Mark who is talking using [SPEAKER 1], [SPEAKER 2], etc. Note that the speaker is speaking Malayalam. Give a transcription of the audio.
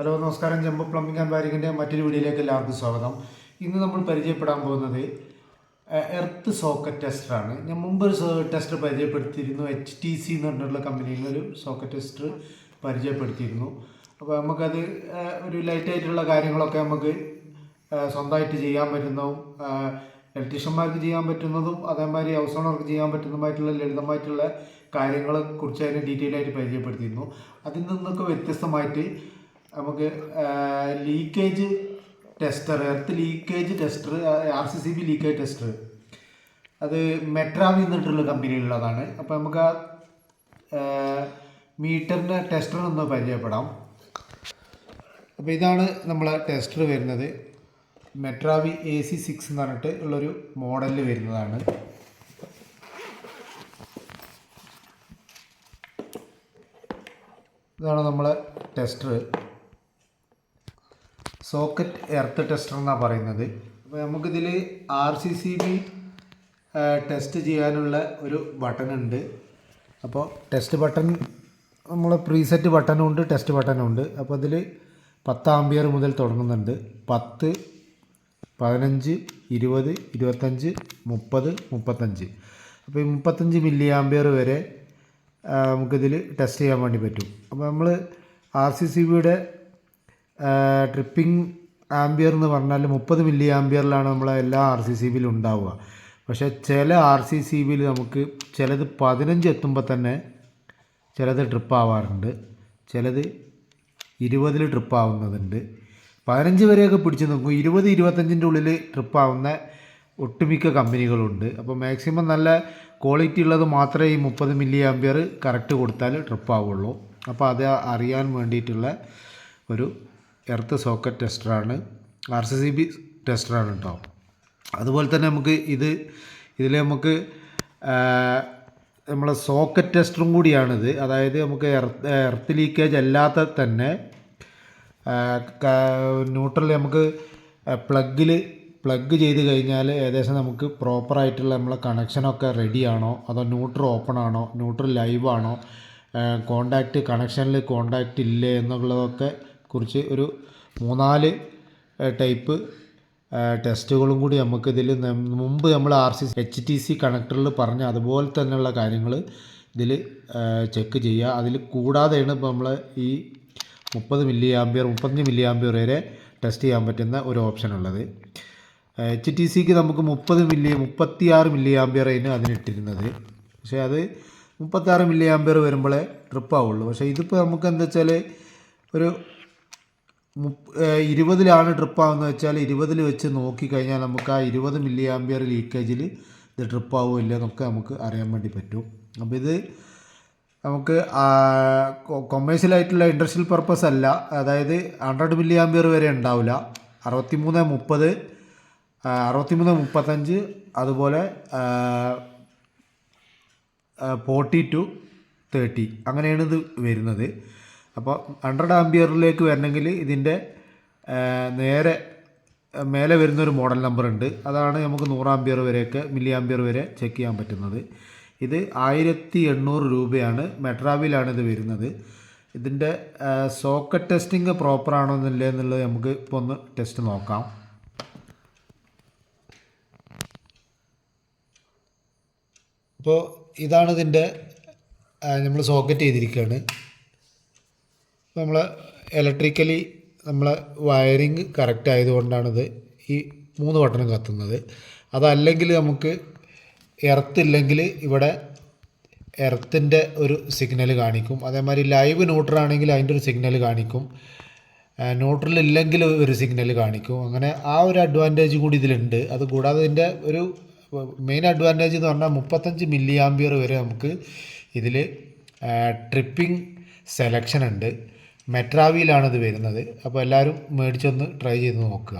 [SPEAKER 1] ഹലോ നമസ്കാരം. ജംബോ പ്ലംബിംഗ് ആൻഡ് വയറിങ്ങിൻ്റെ മറ്റൊരു വീഡിയോയിലേക്ക് എല്ലാവർക്കും സ്വാഗതം. ഇന്ന് നമ്മൾ പരിചയപ്പെടാൻ പോകുന്നത് എർത്ത് സോക്കറ്റ് ടെസ്റ്ററാണ്. ഞാൻ മുമ്പ് ഒരു ടെസ്റ്റർ പരിചയപ്പെടുത്തിയിരുന്നു. HTC എന്ന് പറഞ്ഞിട്ടുള്ള കമ്പനിയിൽ ഒരു സോക്കറ്റ് ടെസ്റ്റർ പരിചയപ്പെടുത്തിയിരുന്നു. അപ്പോൾ നമുക്കത് ഒരു ലൈറ്റായിട്ടുള്ള കാര്യങ്ങളൊക്കെ നമുക്ക് സ്വന്തമായിട്ട് ചെയ്യാൻ പറ്റുന്നതും ഇലക്ട്രീഷ്യന്മാർക്ക് ചെയ്യാൻ പറ്റുന്നതും അതേമാതിരി ഹൗസ് ഓണർക്ക് ചെയ്യാൻ പറ്റുന്നതുമായിട്ടുള്ള ലളിതമായിട്ടുള്ള കാര്യങ്ങളെ കുറിച്ച് അതിന് ഡീറ്റെയിൽ ആയിട്ട് പരിചയപ്പെടുത്തിയിരുന്നു. അതിൽ നിന്നൊക്കെ വ്യത്യസ്തമായിട്ട് നമുക്ക് leakage tester, earth leakage tester, RCCB leakage tester, അത് മെട്രാവി എന്നിട്ടുള്ള കമ്പനിയിലുള്ളതാണ്. അപ്പോൾ നമുക്ക് ആ മീറ്ററിൻ്റെ ടെസ്റ്റർ ഒന്ന് പരിചയപ്പെടാം. അപ്പോൾ ഇതാണ് നമ്മളെ ടെസ്റ്റർ വരുന്നത്. മെട്രാവി AC6 എന്ന് പറഞ്ഞിട്ട് ഉള്ളൊരു മോഡലിൽ വരുന്നതാണ്. ഇതാണ് നമ്മളെ ടെസ്റ്റർ, സോക്കറ്റ് എർത്ത് ടെസ്റ്റർ എന്നാണ് പറയുന്നത്. അപ്പോൾ നമുക്കിതിൽ RCCB ടെസ്റ്റ് ചെയ്യാനുള്ള ഒരു ബട്ടൺ ഉണ്ട്. അപ്പോൾ ടെസ്റ്റ് ബട്ടൺ നമ്മൾ പ്രീസെറ്റ് ബട്ടണും ഉണ്ട്, ടെസ്റ്റ് ബട്ടണും ഉണ്ട്. അപ്പോൾ അതിൽ 10 ആംപിയർ മുതൽ തുടങ്ങുന്നുണ്ട്. 10, 15, 20, 25, 30, 35. അപ്പോൾ ഈ 35 മില്ലി ആംപിയർ വരെ നമുക്കിതിൽ ടെസ്റ്റ് ചെയ്യാൻ വേണ്ടി പറ്റും. അപ്പോൾ നമ്മൾ RCCBയുടെ ട്രിപ്പിംഗ് ആംബിയർ എന്ന് പറഞ്ഞാൽ 30 മില്ലി ആംബിയറിലാണ് നമ്മളെ എല്ലാ RCCBയിലും ഉണ്ടാവുക. പക്ഷേ ചില RCCBയിൽ നമുക്ക് ചിലത് 15 എത്തുമ്പോൾ തന്നെ ചിലത് ട്രിപ്പ് ആവാറുണ്ട്, ചിലത് 20 ട്രിപ്പ് ആവുന്നതുണ്ട്. 15 വരെയൊക്കെ പിടിച്ച് നോക്കും. 20, 25ൻ്റെ ഉള്ളിൽ ട്രിപ്പ് ആവുന്ന ഒട്ടുമിക്ക കമ്പനികളുണ്ട്. അപ്പോൾ മാക്സിമം നല്ല ക്വാളിറ്റി ഉള്ളത് മാത്രമേ ഈ 30 മില്ലി ആംബിയർ കറക്റ്റ് കൊടുത്താൽ ട്രിപ്പ് ആവുള്ളൂ. അപ്പോൾ അത് അറിയാൻ വേണ്ടിയിട്ടുള്ള ഒരു എർത്ത് സോക്കറ്റ് ടെസ്റ്ററാണ്, RCCB ടെസ്റ്ററാണ് കേട്ടോ. അതുപോലെ തന്നെ നമുക്ക് ഇതിൽ നമുക്ക് നമ്മളെ സോക്കറ്റ് ടെസ്റ്ററും കൂടിയാണിത്. അതായത് നമുക്ക് എർത്ത് ലീക്കേജ് അല്ലാത്ത തന്നെ ന്യൂട്രൽ നമുക്ക് പ്ലഗ് ചെയ്ത് കഴിഞ്ഞാൽ ഏകദേശം നമുക്ക് പ്രോപ്പറായിട്ടുള്ള നമ്മളെ കണക്ഷനൊക്കെ റെഡിയാണോ, അതോ ന്യൂട്രൽ ഓപ്പൺ ആണോ, ന്യൂട്രൽ ലൈവ് ആണോ, കോണ്ടാക്റ്റ് കണക്ഷനിൽ കോണ്ടാക്റ്റ് ഇല്ലേ എന്നുള്ളതൊക്കെ കുറിച്ച് ഒരു 3-4 ടൈപ്പ് ടെസ്റ്റുകളും കൂടി നമുക്ക് ഇതിൽ മുമ്പ് നമ്മൾ HTC കണക്ടറിൽ പറഞ്ഞ അതുപോലെ തന്നെയുള്ള കാര്യങ്ങൾ ഇതിൽ ചെക്ക് ചെയ്യുക. അതിൽ കൂടാതെയാണ് ഇപ്പോൾ നമ്മൾ ഈ 30 മില്ലി ആംപിയർ 35 മില്ലി ആംപിയർ വരെ ടെസ്റ്റ് ചെയ്യാൻ പറ്റുന്ന ഒരു ഓപ്ഷൻ ഉള്ളത്. HTCക്ക് നമുക്ക് 36 മില്ലി ആംപിയർ അതിനിട്ടിരുന്നത്. പക്ഷേ അത് 36 മില്ലി ആംപിയർ വരുമ്പോഴേ ട്രിപ്പ് ആവുള്ളൂ. പക്ഷേ ഇതിപ്പോൾ നമുക്ക് എന്താ വെച്ചാൽ ഒരു 20ലാണ് ട്രിപ്പ് ആവുന്നത് വെച്ചാൽ 20 വെച്ച് നോക്കിക്കഴിഞ്ഞാൽ നമുക്ക് ആ 20 മില്ലി ആംപിയർ ലീക്കേജിൽ ഇത് ട്രിപ്പ് ആവുമില്ല എന്നൊക്കെ നമുക്ക് അറിയാൻ വേണ്ടി പറ്റും. അപ്പോൾ ഇത് നമുക്ക് കൊമേഴ്ഷ്യലായിട്ടുള്ള ഇൻഡസ്ട്രിയൽ പർപ്പസ് അല്ല. അതായത് 100 മില്ലി ആംപിയർ വരെ ഉണ്ടാവില്ല. 63, 30, 63, 35, അതുപോലെ 40 to 30 അങ്ങനെയാണ് ഇത് വരുന്നത്. അപ്പോൾ 100 ആംപിയറിലേക്ക് വരണമെങ്കിൽ ഇതിൻ്റെ നേരെ മേലെ വരുന്നൊരു മോഡൽ നമ്പർ ഉണ്ട്. അതാണ് നമുക്ക് 100 ആംപിയർ വരെയൊക്കെ മില്ലി ആംപിയർ വരെ ചെക്ക് ചെയ്യാൻ പറ്റുന്നത്. ഇത് 1800 രൂപയാണ്. മെട്രാവിലാണ് ഇത് വരുന്നത്. ഇതിൻ്റെ സോക്കറ്റ് ടെസ്റ്റിംഗ് പ്രോപ്പറാണോ എന്നില്ല എന്നുള്ളത് നമുക്ക് ഇപ്പോൾ ഒന്ന് ടെസ്റ്റ് നോക്കാം. അപ്പോൾ ഇതാണ് ഇതിൻ്റെ നമ്മൾ സോക്കറ്റ് ചെയ്തിരിക്കുകയാണ്. നമ്മൾ ഇലക്ട്രിക്കലി നമ്മളെ വയറിങ് കറക്റ്റ് ആയതുകൊണ്ടാണിത് ഈ 3 ബട്ടണും കത്തുന്നത്. അതല്ലെങ്കിൽ നമുക്ക് എർത്ത് ഇല്ലെങ്കിൽ ഇവിടെ എർത്തിൻ്റെ ഒരു സിഗ്നൽ കാണിക്കും. അതേമാതിരി ലൈവ് ന്യൂട്രലാണെങ്കിൽ അതിൻ്റെ ഒരു സിഗ്നൽ കാണിക്കും. ന്യൂട്രൽ ഇല്ലെങ്കിൽ ഒരു സിഗ്നൽ കാണിക്കും. അങ്ങനെ ആ ഒരു അഡ്വാൻറ്റേജ് കൂടി ഇതിലുണ്ട്. അതുകൂടാതെ ഇതിൻ്റെ ഒരു മെയിൻ അഡ്വാൻറ്റേജ് എന്ന് പറഞ്ഞാൽ 35 മില്ലി ആംപിയർ വരെ നമുക്ക് ഇതിൽ ട്രിപ്പിംഗ് സെലക്ഷൻ ഉണ്ട്. മെട്രാവിയിലാണിത് വരുന്നത്. അപ്പോൾ എല്ലാവരും മേടിച്ചൊന്ന് ട്രൈ ചെയ്ത് നോക്കുക.